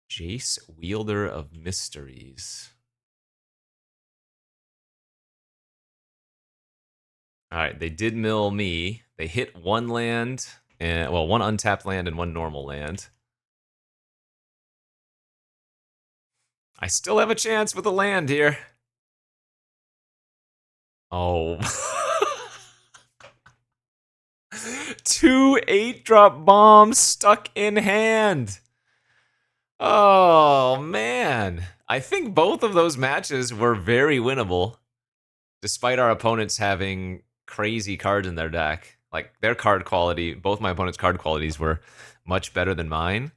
Jace, Wielder of Mysteries. Alright, they did mill me. They hit one land, and well, one untapped land and one normal land. I still have a chance with a land here. Oh. 2 8-drop bombs stuck in hand. Oh, man. I think both of those matches were very winnable, despite our opponents having crazy cards in their deck. Like, their card quality, both my opponent's card qualities were much better than mine.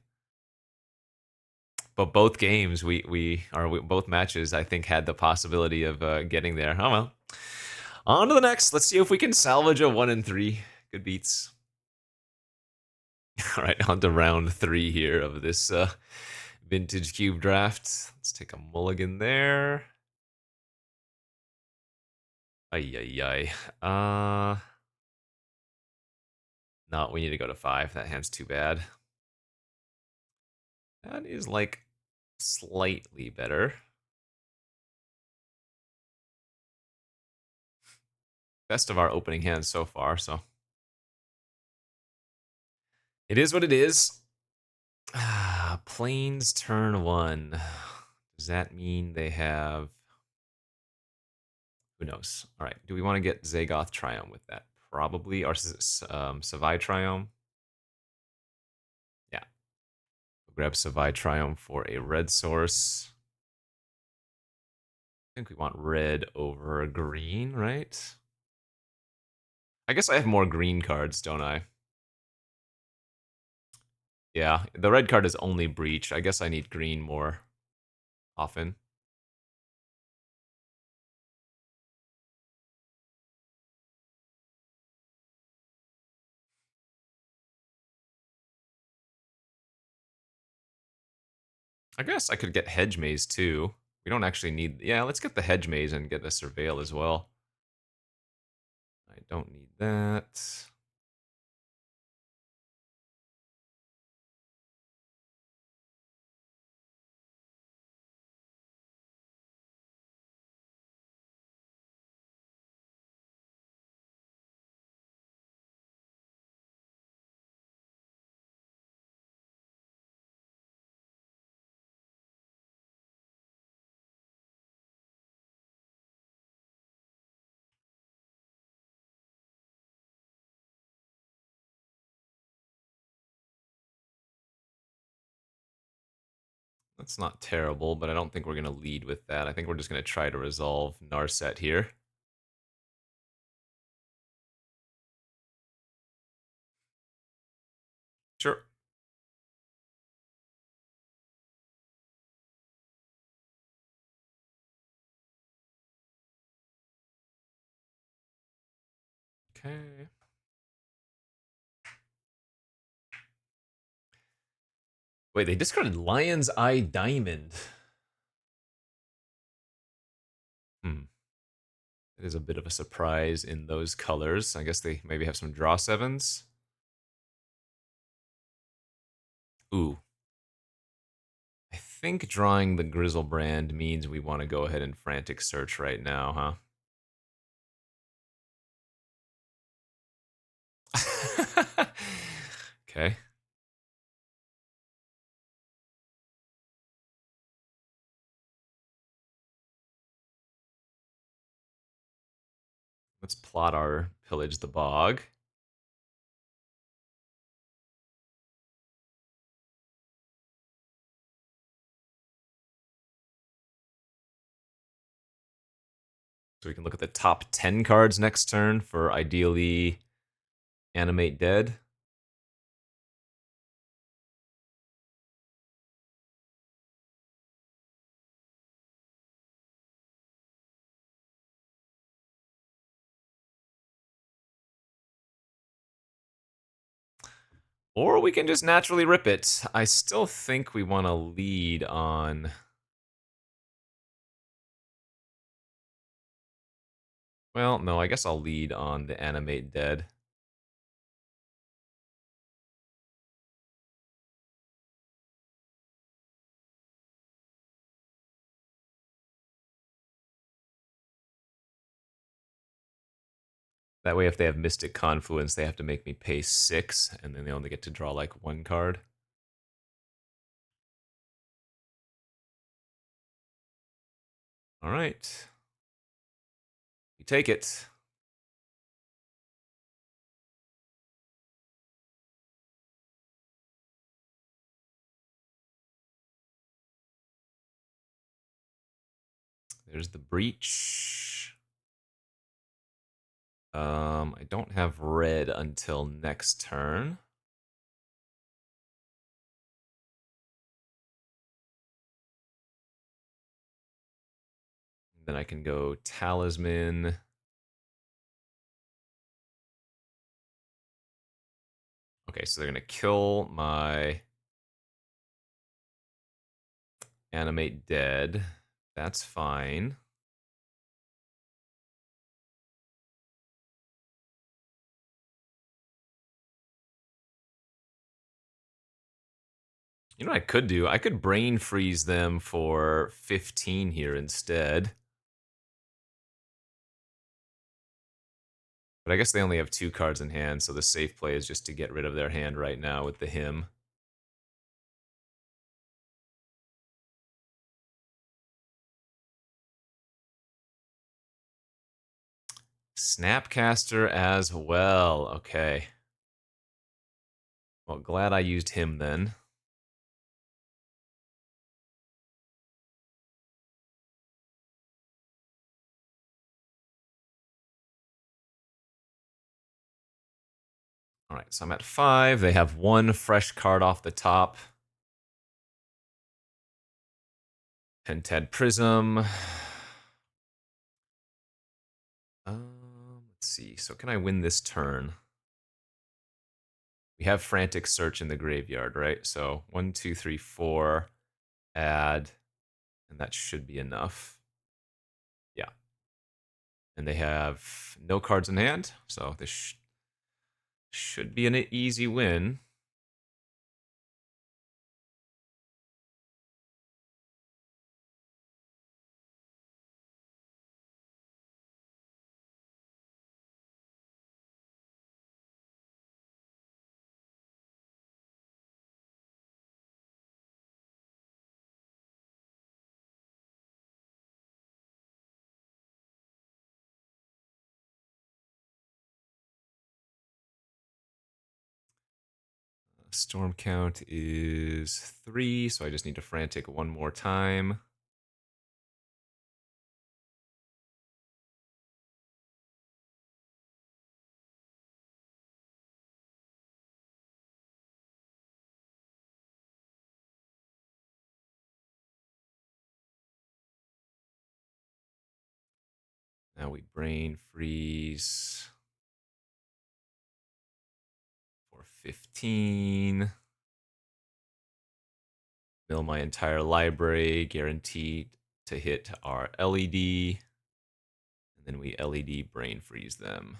But both games, both matches, I think, had the possibility of getting there. Oh, well. On to the next. Let's see if we can salvage a 1 and 3. Good beats. All right, on to round 3 here of this vintage cube draft. Let's take a mulligan there. Ay. No, we need to go to 5. That hand's too bad. That is like slightly better. Best of our opening hands so far, so. It is what it is. Plains turn 1. Does that mean they have... Who knows? All right, do we want to get Zagoth Triome with that? Probably. Or Savai Triome? Yeah. We'll grab Savai Triome for a red source. I think we want red over green, right? I guess I have more green cards, don't I? Yeah, the red card is only Breach. I guess I need green more often. I guess I could get Hedge Maze too. We don't actually need... Yeah, let's get the Hedge Maze and get the Surveil as well. I don't need that. That's not terrible, but I don't think we're going to lead with that. I think we're just going to try to resolve Narset here. Sure. Okay. Wait, they discarded Lion's Eye Diamond. Hmm. It is a bit of a surprise in those colors. I guess they maybe have some draw sevens. Ooh. I think drawing the Grizzlebrand means we want to go ahead and frantic search right now, huh? Okay. Let's plot our Pillage the Bog. So we can look at the top 10 cards next turn for ideally Animate Dead. Or we can just naturally rip it. I still think we want to lead on... Well, no, I guess I'll lead on the Animate Dead. That way, if they have Mystic Confluence, they have to make me pay 6, and then they only get to draw like 1 card. All right. We take it. There's the Breach. I don't have red until next turn. Then I can go Talisman. Okay, so they're going to kill my Animate Dead. That's fine. You know what I could do? I could Brain Freeze them for 15 here instead. But I guess they only have 2 cards in hand, so the safe play is just to get rid of their hand right now with the Hymn. Snapcaster as well. Okay. Well, glad I used him then. All right, so I'm at 5. They have 1 fresh card off the top. Pentad Prism. Let's see. So can I win this turn? We have Frantic Search in the graveyard, right? So 1, 2, 3, 4. Add, and that should be enough. Yeah. And they have no cards in hand, so this should be an easy win. Storm count is 3, so I just need to Frantic 1 more time. Now we Brain Freeze. 15. Mill my entire library, guaranteed to hit our LED. And then we LED brain freeze them.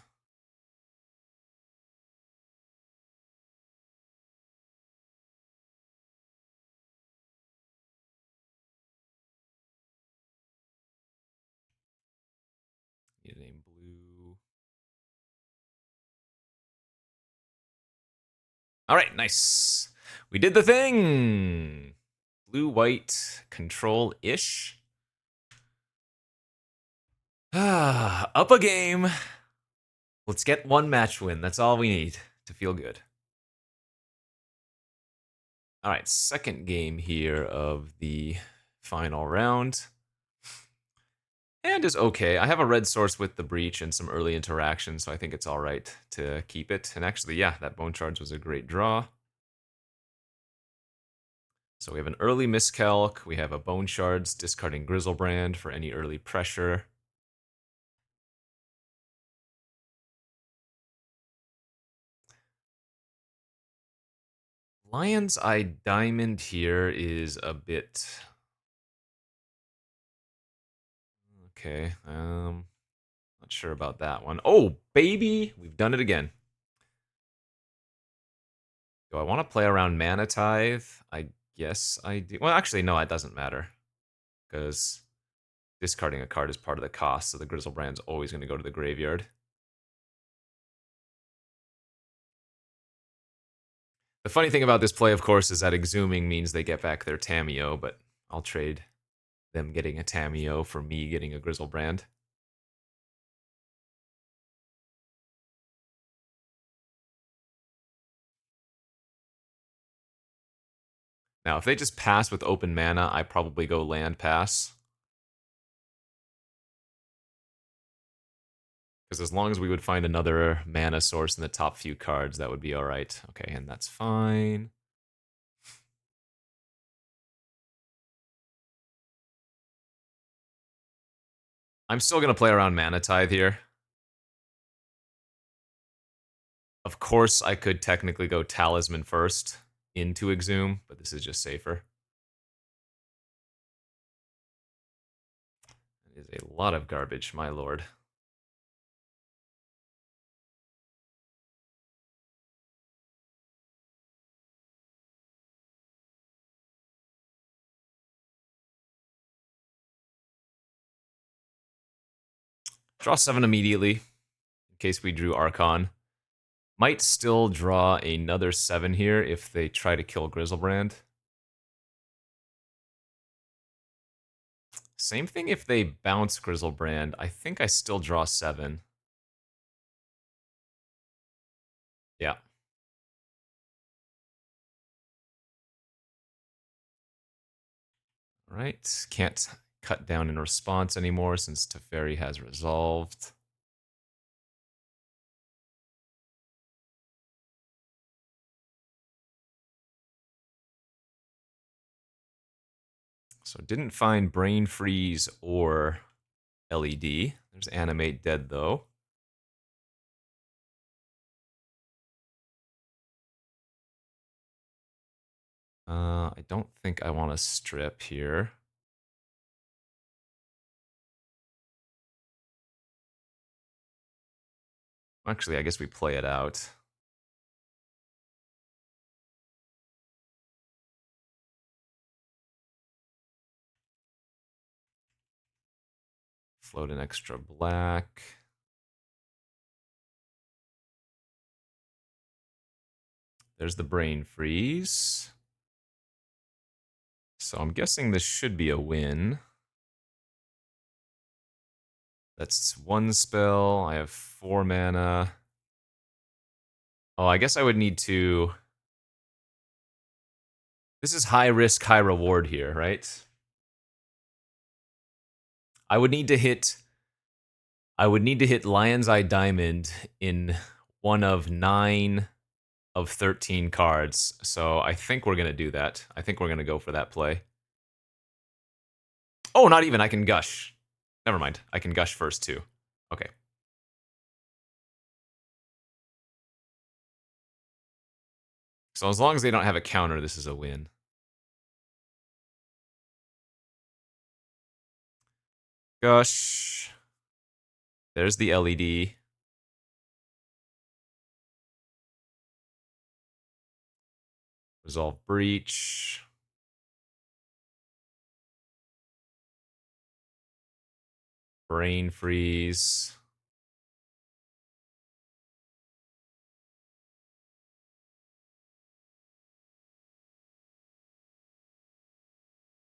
Need a name blue. All right, nice. We did the thing. Blue-white control-ish. Up a game. Let's get one match win. That's all we need to feel good. All right, second game here of the final round. And is okay. I have a red source with the breach and some early interaction, so I think it's all right to keep it. And actually, yeah, that bone charge was a great draw. So we have an early miscalc. We have a bone shards discarding Grizzlebrand for any early pressure. Lion's Eye Diamond here is a bit okay. Not sure about that one. Oh, baby, we've done it again. Do I want to play around Mana Tithe? I guess I do. Well, actually, no, it doesn't matter. Because discarding a card is part of the cost, so the Grizzlebrand's always going to go to the graveyard. The funny thing about this play, of course, is that exhuming means they get back their Tamiyo, but I'll trade them getting a Tamiyo for me getting a Grizzlebrand. Now, if they just pass with open mana, I probably go land pass. Because as long as we would find another mana source in the top few cards, that would be alright. Okay, and that's fine. I'm still going to play around Mana Tithe here. Of course, I could technically go Talisman first into Exhume, but this is just safer. It is a lot of garbage, my lord. Draw 7 immediately, in case we drew Archon. Might still draw another 7 here if they try to kill Grizzlebrand. Same thing if they bounce Grizzlebrand. I think I still draw 7. Yeah. Alright, can't cut down in response anymore since Teferi has resolved. So didn't find Brain Freeze or LED. There's Animate Dead, though. I don't think I want to strip here. Actually, I guess we play it out. Float an extra black. There's the Brain Freeze. So I'm guessing this should be a win. That's 1 spell. I have 4 mana. Oh, I guess I would need to... This is high risk, high reward here, right? I would need to hit Lion's Eye Diamond in one of 9 of 13 cards. So I think we're going to do that. I think we're going to go for that play. Oh, not even. I can gush. Never mind. I can gush first, too. Okay. So as long as they don't have a counter, this is a win. Gosh. There's the LED. Resolve Breach. Brain Freeze.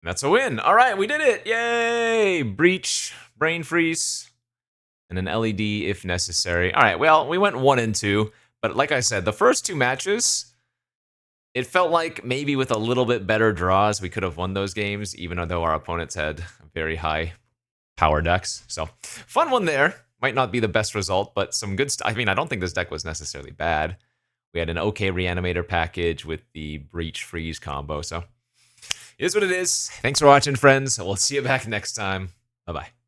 That's a win. All right, we did it. Yay! Breach, Brain Freeze, and an LED if necessary. All right, well, we went 1 and 2, but like I said, the first 2 matches, it felt like maybe with a little bit better draws, we could have won those games, even though our opponents had very high power decks. So, fun one there. Might not be the best result, but some good stuff. I mean, I don't think this deck was necessarily bad. We had an okay Reanimator package with the Breach Freeze combo, so it is what it is. Thanks for watching, friends. We'll see you back next time. Bye-bye.